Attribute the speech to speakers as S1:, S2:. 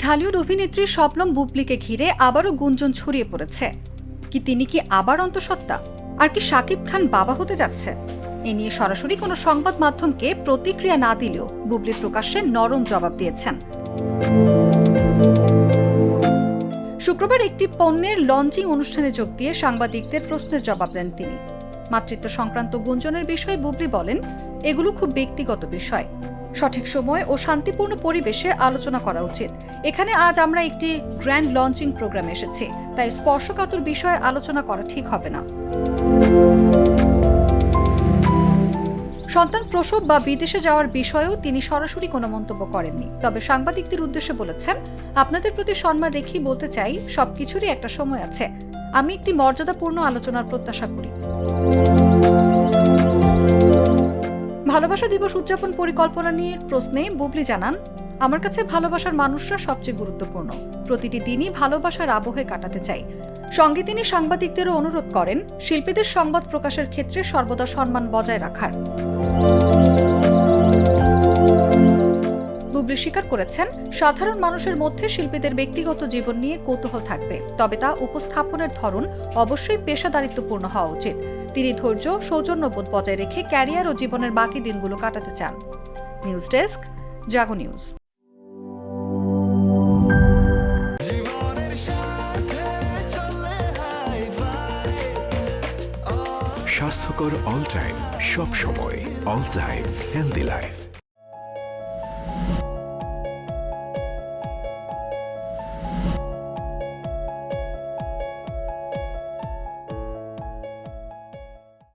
S1: ঢালিউড অভিনেত্রী শবনম বুবলিকে ঘিরে আবারও গুঞ্জন ছড়িয়ে পড়েছে। তিনি কি আবার অন্তঃসত্ত্বা? আর কি শাকিব খান বাবা হতে যাচ্ছে? এ নিয়ে সরাসরি কোনো সংবাদ মাধ্যমকে প্রতিক্রিয়া না দিলেও বুবলি প্রকাশ্যে নরম জবাব দিয়েছেন। শুক্রবার একটি পণ্যের লঞ্চিং অনুষ্ঠানে যোগ দিয়ে সাংবাদিকদের প্রশ্নের জবাব দেন তিনি। মাতৃত্ব সংক্রান্ত গুঞ্জনের বিষয়ে বুবলি বলেন, এগুলো খুব ব্যক্তিগত বিষয়। সঠিক সময় ও শান্তিপূর্ণ পরিবেশে আলোচনা করা উচিত। এখানে আজ আমরা একটি গ্র্যান্ড লঞ্চিং প্রোগ্রামে এসেছি, তাই স্পর্শকাতর বিষয়ে আলোচনা করা ঠিক হবে না। সন্তান প্রসব বা বিদেশে যাওয়ার বিষয়েও তিনি সরাসরি কোনো মন্তব্য করেননি। তবে সাংবাদিকদের উদ্দেশ্যে বলেছেন, আপনাদের প্রতি সম্মান রেখেই বলতে চাই, সবকিছুরই একটা সময় আছে। আমি একটি মর্যাদাপূর্ণ আলোচনার প্রত্যাশা করি। ভালোবাসা দিবস উদযাপন পরিকল্পনা নিয়ে প্রশ্নে বুবলি জানান, আমার কাছে ভালোবাসার মানুষরা সবচেয়ে গুরুত্বপূর্ণ। প্রতিটি দিনই ভালোবাসার আবহে কাটাতে চাই। সঙ্গে তিনি সাংবাদিকদেরও অনুরোধ করেন, শিল্পীদের সংবাদ প্রকাশের ক্ষেত্রে সর্বদা সম্মান বজায় রাখার। বুবলি স্বীকার করেছেন, সাধারণ মানুষের মধ্যে শিল্পীদের ব্যক্তিগত জীবন নিয়ে কৌতূহল থাকবে, তবে তা উপস্থাপনের ধরন অবশ্যই পেশাদারিত্বপূর্ণ হওয়া উচিত। তিনি ধৈর্য, সৌজন্যবোধ বজায় রেখে ক্যারিয়ার ও জীবনের বাকি দিনগুলো কাটাতে চান। নিউজ ডেস্ক, জাগো নিউজ।
S2: স্বাস্থ্যকর অল টাইম, সব সময় অল টাইম হেলদি লাইফ।